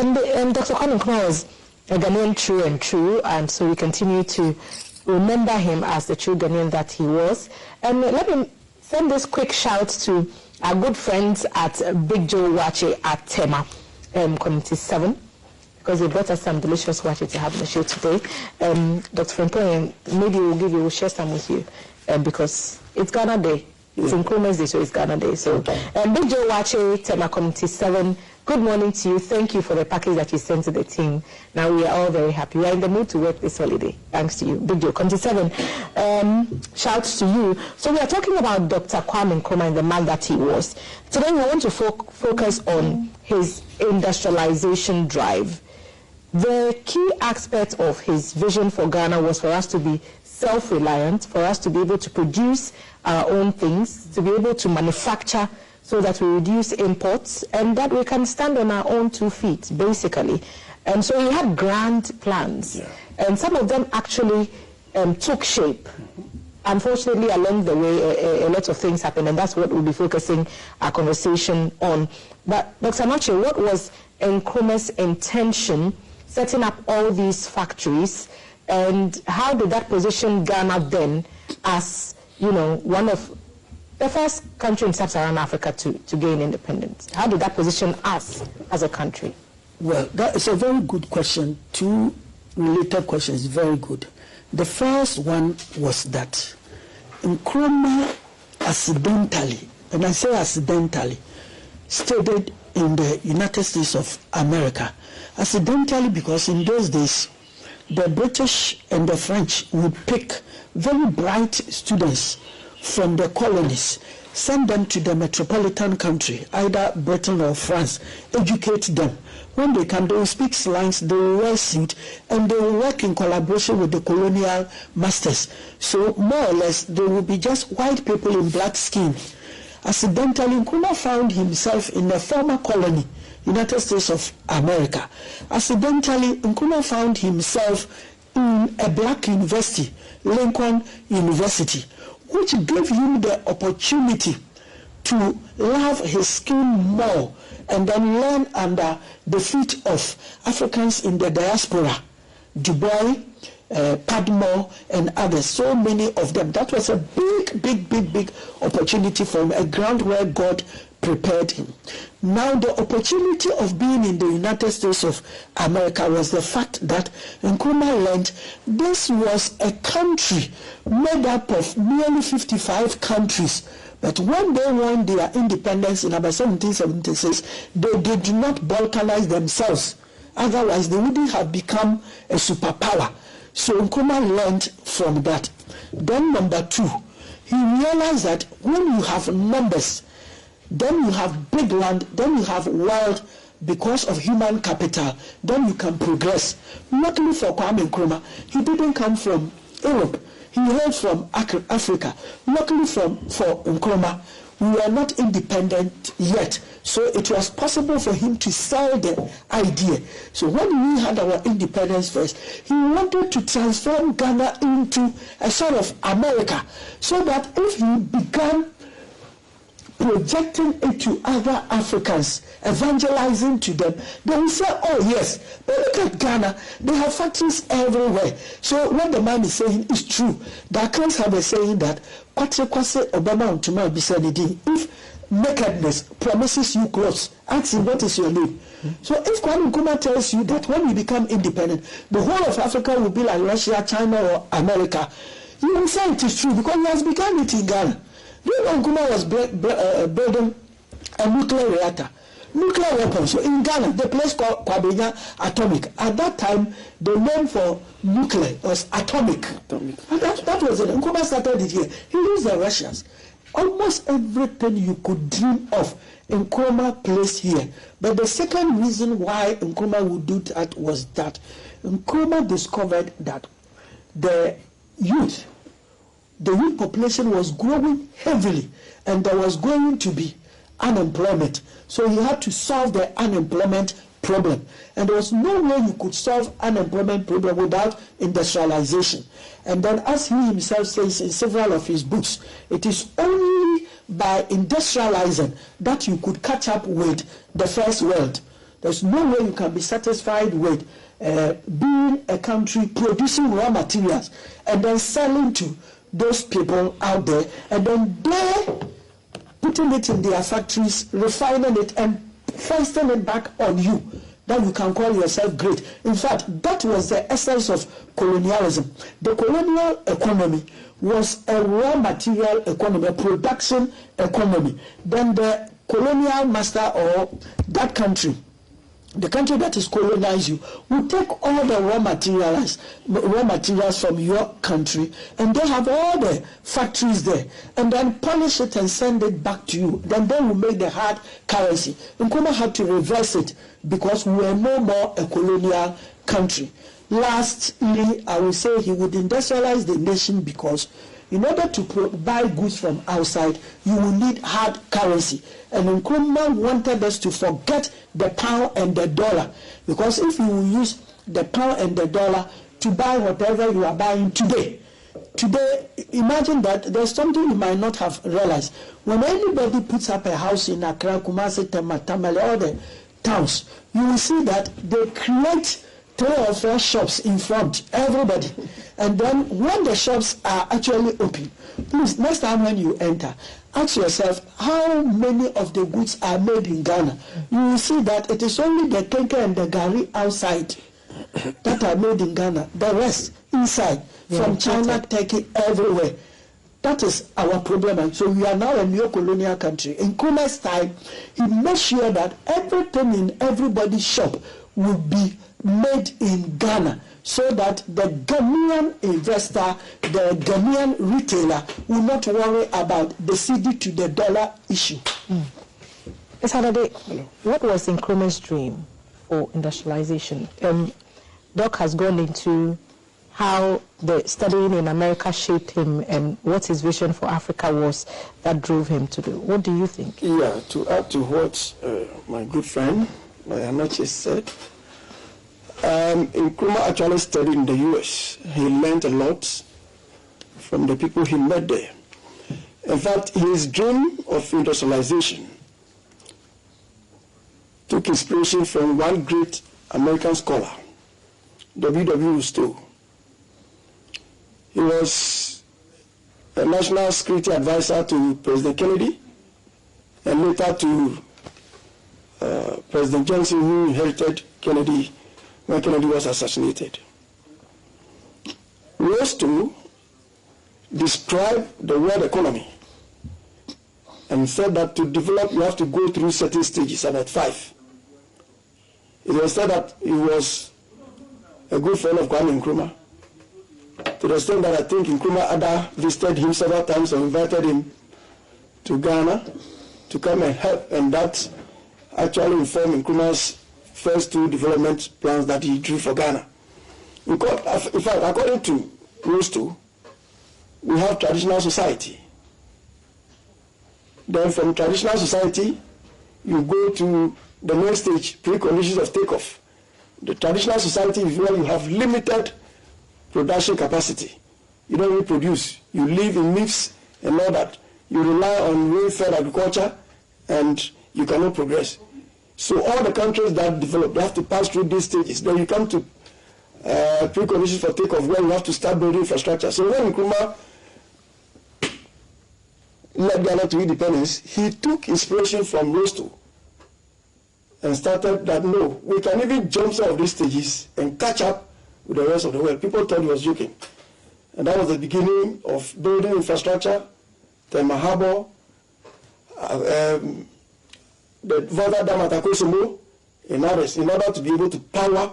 And Dr. Kwame Nkrumah was a Ghanaian true and true, and so we continue to remember him as the true Ghanaian that he was. And let me send this quick shout to our good friends at Big Joe Wache at Tema, Community 7, because they brought us some delicious wache to have on the show today. Dr. Frimpong, maybe we'll share some with you, because it's Ghana Day. It's Nkrumah's Day, so it's Ghana Day. So, Big Joe Wache, Tema Community 7, good morning to you. Thank you for the package that you sent to the team. Now we are all very happy. We are in the mood to work this holiday. Thanks to you. Big Joe, Community 7. Shouts to you. So we are talking about Dr. Kwame Nkrumah and the man that he was. Today we want to focus on his industrialization drive. The key aspect of his vision for Ghana was for us to be self-reliant, for us to be able to produce our own things, to be able to manufacture so that we reduce imports and that we can stand on our own 2 feet, basically. And so he had grand plans, and some of them actually took shape. Unfortunately, along the way, a lot of things happened, and that's what we'll be focusing our conversation on. But Dr. Anokye, what was Nkrumah's intention setting up all these factories, and how did that position Ghana then as, you know, one of the first country in sub-Saharan Africa to gain independence? How did that position us as a country? Well, that is a very good question. 2 related questions, very good. The first one was that Nkrumah accidentally, and I say accidentally, stayed in the United States of America. Accidentally because in those days, the British and the French would pick very bright students from the colonies, send them to the metropolitan country, either Britain or France, educate them. When they come, they will speak slangs, they will wear suit, and they will work in collaboration with the colonial masters. So more or less, they will be just white people in black skin. Accidentally, Nkrumah found himself in a former colony, United States of America. Accidentally, Nkrumah found himself in a black university, Lincoln University, which gave him the opportunity to love his skin more and then learn under the feet of Africans in the diaspora, Du Bois, Padmore, and others, so many of them. That was a big opportunity from a ground where God prepared him. Now, the opportunity of being in the United States of America was the fact that Nkrumah learned this was a country made up of nearly 55 countries. But when they won their independence in about 1776, they did not balkanize themselves. Otherwise, they wouldn't have become a superpower. So Nkrumah learned from that. Then number 2, he realized that when you have numbers, then you have big land, then you have wealth because of human capital, then you can progress. Luckily for Kwame Nkrumah, he didn't come from Europe. He hails from Africa. Luckily for Nkrumah, we were not independent yet. So it was possible for him to sell the idea. So when we had our independence first, he wanted to transform Ghana into a sort of America, so that if he began projecting it to other Africans, evangelizing to them, they will say, oh yes, but look at Ghana, they have factories everywhere. So what the man is saying is true. The accounts have a saying that, if nakedness promises you clothes, ask him, what is your name? So if Kwame Nkrumah tells you that when we become independent, the whole of Africa will be like Russia, China, or America, you will say it is true because he has begun it in Ghana. Nkrumah was building a nuclear reactor, nuclear weapons. So in Ghana, the place called Kwabenya Atomic. At that time, the name for nuclear was atomic. And that was it. Nkrumah started it here. He used the Russians. Almost everything you could dream of, Nkrumah placed here. But the second reason why Nkrumah would do that was that Nkrumah discovered that the youth population was growing heavily, and there was going to be unemployment. So he had to solve the unemployment problem. And there was no way you could solve unemployment problem without industrialization. And then, as he himself says in several of his books, it is only by industrializing that you could catch up with the first world. There's no way you can be satisfied with being a country producing raw materials and then selling to those people out there, and then they putting it in their factories, refining it, and foisting it back on you, that you can call yourself great. In fact, that was the essence of colonialism. The colonial economy was a raw material economy, a production economy. Then the colonial master or that country, the country that is colonized you, will take all the raw materials from your country, and they have all the factories there, and then polish it and send it back to you. Then they will make the hard currency. Nkrumah had to reverse it because we were no more a colonial country. Lastly, I will say he would industrialize the nation because in order to buy goods from outside, you will need hard currency. And Nkrumah wanted us to forget the pound and the dollar, because if you will use the pound and the dollar to buy whatever you are buying today, imagine that there's something you might not have realized. When anybody puts up a house in Accra, Kumasi, Tamale, all the towns, you will see that they create 3 or 4 shops in front, everybody. And then when the shops are actually open, please, next time when you enter, ask yourself how many of the goods are made in Ghana. You will see that it is only the kenke and the gari outside that are made in Ghana. The rest inside, from China, Turkey, everywhere. That is our problem. And so we are now a neo-colonial country. In Nkrumah's time, he made sure that everything in everybody's shop would be made in Ghana, so that the Ghanaian investor, the Ghanaian retailer will not worry about the cedi to the dollar issue. Ms. Hadade, what was Nkrumah's dream for industrialization? Doc has gone into how the studying in America shaped him and what his vision for Africa was that drove him to do. What do you think? Yeah, to add to what my good friend, Lawyer Anokye said, Nkrumah actually studied in the US. He learned a lot from the people he met there. In fact, his dream of industrialization took inspiration from one great American scholar, W.W. Stowe. He was a national security advisor to President Kennedy and later to President Johnson, who inherited Kennedy when Kennedy was assassinated. Stowe described the world economy and said that to develop you have to go through certain stages, about 5. It was said that he was a good friend of Kwame Nkrumah, to the extent that I think Nkrumah Ada visited him several times and invited him to Ghana to come and help, and that actually informed Nkrumah's first 2 development plans that he drew for Ghana. In fact, according to Stowe, we have traditional society. Then from traditional society, you go to the next stage, preconditions of takeoff. The traditional society is where you have limited production capacity. You don't reproduce. You live in myths and all that. You rely on rain-fed agriculture and you cannot progress. So all the countries that develop, they have to pass through these stages. Then you come to preconditions for takeoff, where you have to start building infrastructure. So when Nkrumah led Ghana to independence, he took inspiration from Stowe and started that, no, we can even jump some of these stages and catch up with the rest of the world. People thought he was joking. And that was the beginning of building infrastructure, Tema Harbor, the Volta Dam at Akosombo, and others, in order to be able to power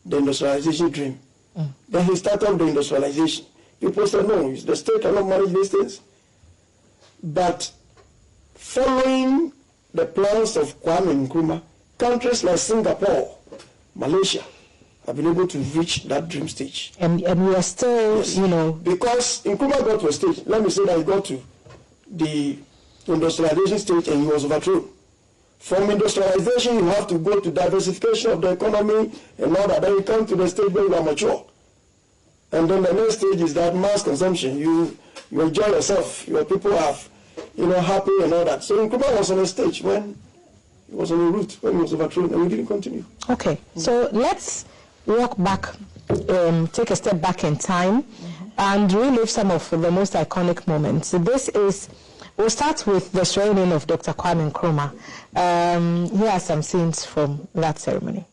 the industrialization dream. Then he started the industrialization. People said, no, the state cannot manage these things. But following the plans of Kwame Nkrumah, countries like Singapore, Malaysia, have been able to reach that dream stage. And we are still, yes. you know... Because Nkrumah got to a stage, let me say that he got to the industrialization stage and he was overthrown. From industrialization, you have to go to diversification of the economy and all that. Then you come to the stage where you are mature. And then the next stage is that mass consumption. You enjoy yourself. Your people are, happy and all that. So Nkrumah was on a stage when He was on a route when he was overthrown, and we didn't continue. Okay, so let's walk back, take a step back in time, and relive some of the most iconic moments. So we'll start with the swearing-in of Dr. Kwame Nkrumah. Here are some scenes from that ceremony.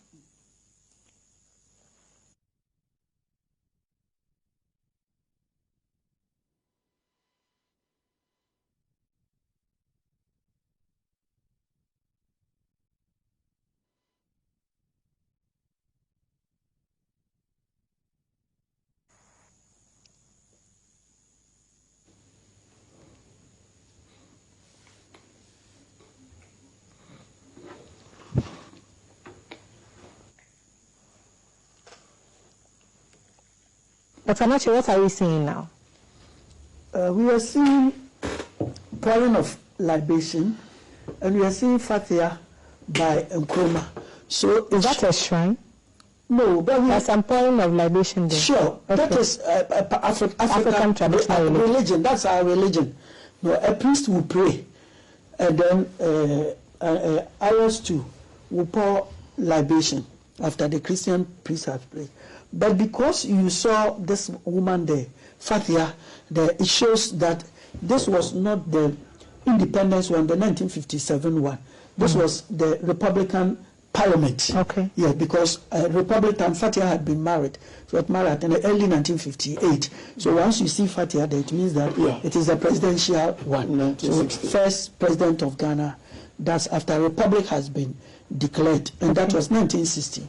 Dr. Anokye, what are we seeing now? We are seeing pouring of libation, and we are seeing fatia by Nkrumah. So is that a shrine? No, but there's some pouring of libation there. Sure, okay. That is African traditional religion. That's our religion. No, a priest will pray, and then others too will pour libation after the Christian priest has prayed. But because you saw this woman there, Fatia, it shows that this was not the independence one, the 1957 one. This was the Republican Parliament. Okay. Yeah, because Republican Fatia had been married. She was married in the early 1958. So once you see Fatia there, it means that it is a presidential one. So first president of Ghana. That's after Republic has been declared, and that was 1960.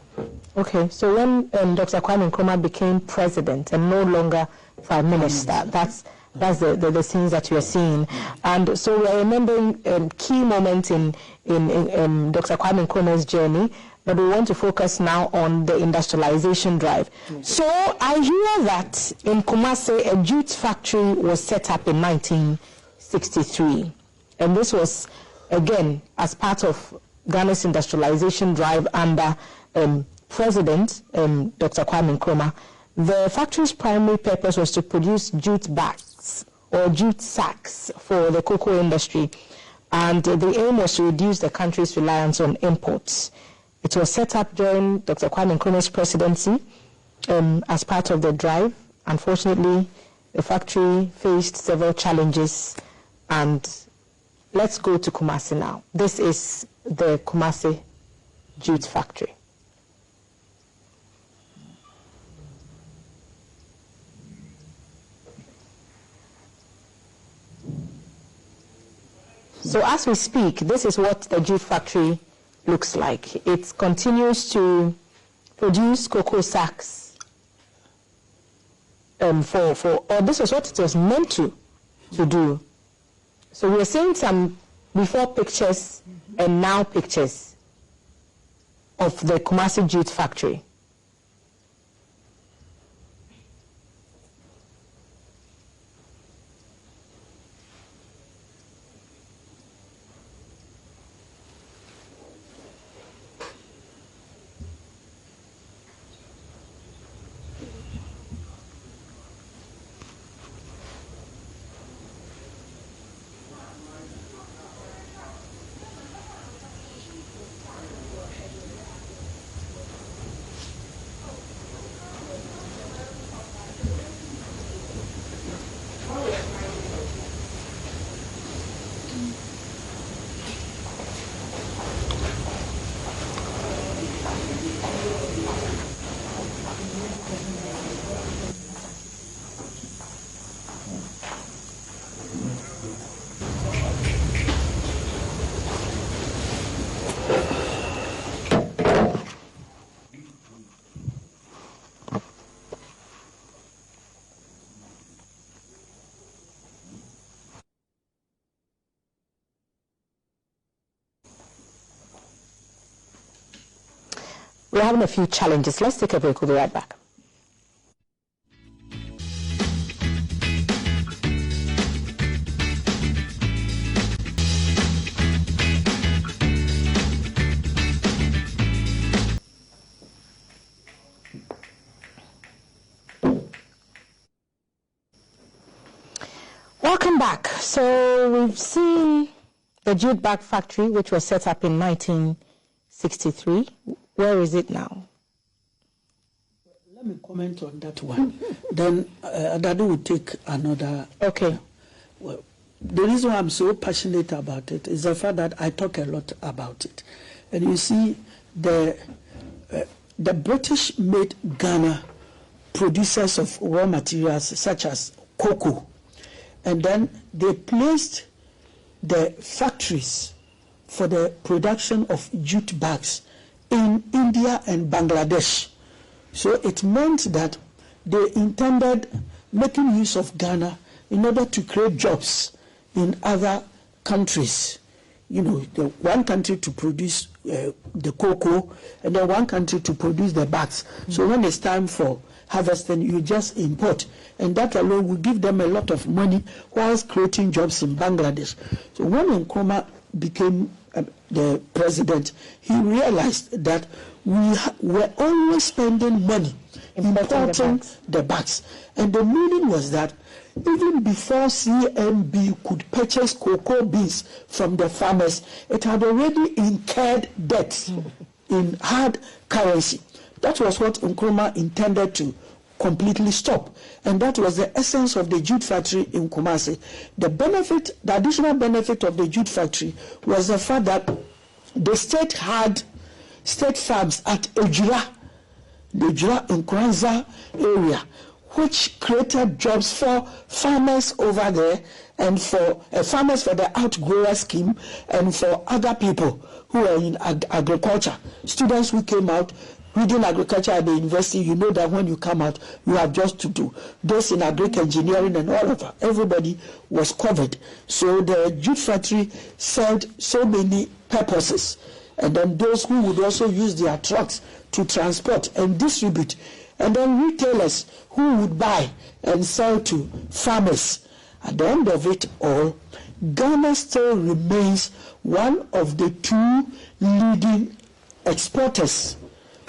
Okay, so when Dr. Kwame Nkrumah became president and no longer prime minister, that's the scenes that you're seeing. And so we're remembering key moments in Dr. Kwame Nkrumah's journey, but we want to focus now on the industrialization drive. So I hear that in Kumasi, a jute factory was set up in 1963, and this was, again, as part of Ghana's industrialization drive under President Dr. Kwame Nkrumah. The factory's primary purpose was to produce jute bags or jute sacks for the cocoa industry, and the aim was to reduce the country's reliance on imports. It was set up during Dr. Kwame Nkrumah's presidency as part of the drive. Unfortunately, the factory faced several challenges, and let's go to Kumasi now. This is the Kumasi jute factory. So as we speak, this is what the jute factory looks like. It continues to produce cocoa sacks or this is what it was meant to do. So we're seeing some before pictures and now pictures of the Kumasi jute factory. We're having a few challenges. Let's take a break. We'll be right back. Welcome back. So we've seen the jute bag factory, which was set up in 1963. Where is it now? Let me comment on that one. Then Adado will take another. Okay. Well, the reason why I'm so passionate about it is the fact that I talk a lot about it. And you see, the British made Ghana producers of raw materials such as cocoa. And then they placed the factories for the production of jute bags in India and Bangladesh. So it meant that they intended making use of Ghana in order to create jobs in other countries. You know, the one country to produce the cocoa, and then one country to produce the bags. So when it's time for harvesting, you just import. And that alone will give them a lot of money whilst creating jobs in Bangladesh. So when Nkrumah became the president, he realized that we were always spending money importing the bags. And the meaning was that even before CMB could purchase cocoa beans from the farmers, it had already incurred debts in hard currency. That was what Nkrumah intended to completely stop. And that was the essence of the jute factory in Kumasi. The additional benefit of the jute factory was the fact that the state had state farms at Ejura, the Ejura in Kwanza area, which created jobs for farmers over there and for farmers for the outgrower scheme and for other people who are in agriculture. Students who came out reading agriculture at the university, you know that when you come out, you have just to do. Those in agric engineering and all of that, everybody was covered. So the jute factory served so many purposes. And then those who would also use their trucks to transport and distribute. And then retailers who would buy and sell to farmers. At the end of it all, Ghana still remains one of the two leading exporters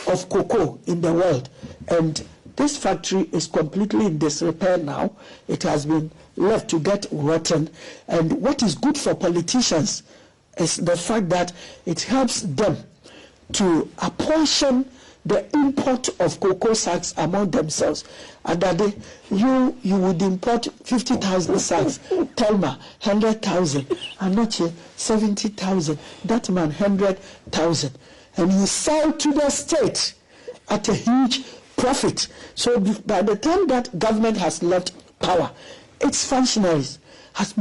of cocoa in the world. And this factory is completely in disrepair now. It has been left to get rotten. And what is good for politicians is the fact that it helps them to apportion the import of cocoa sacks among themselves. And that you would import 50,000 sacks, Telma 100,000, Anokye 70,000, that man 100,000, and you sell to the state at a huge profit. So by the time that government has left power, its functionaries have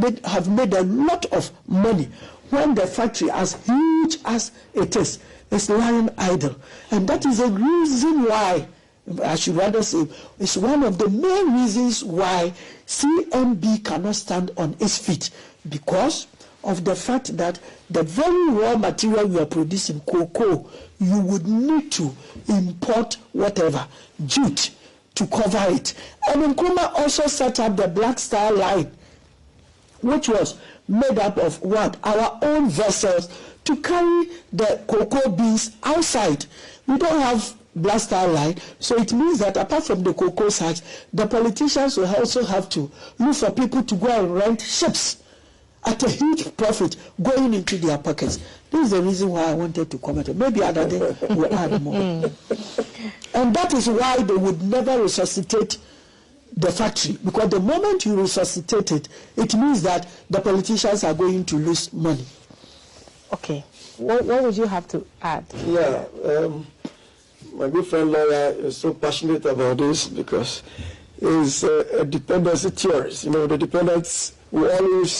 made a lot of money when the factory, as huge as it is lying idle. And that is a reason why, I should rather say, it's one of the main reasons why CMB cannot stand on its feet, because of the fact that the very raw material you are producing, cocoa, you would need to import whatever, jute, to cover it. And Nkrumah also set up the Black Star line, which was made up of what? Our own vessels to carry the cocoa beans outside. We don't have Black Star line, so it means that apart from the cocoa sacks, the politicians will also have to look for people to go and rent ships at a huge profit going into their pockets. This is the reason why I wanted to comment. Maybe another day we'll add more. And that is why they would never resuscitate the factory, because the moment you resuscitate it, it means that the politicians are going to lose money. Okay. What would you have to add? Yeah, my good friend Lawyer is so passionate about this because he's a dependency theorist. You know, the dependents will always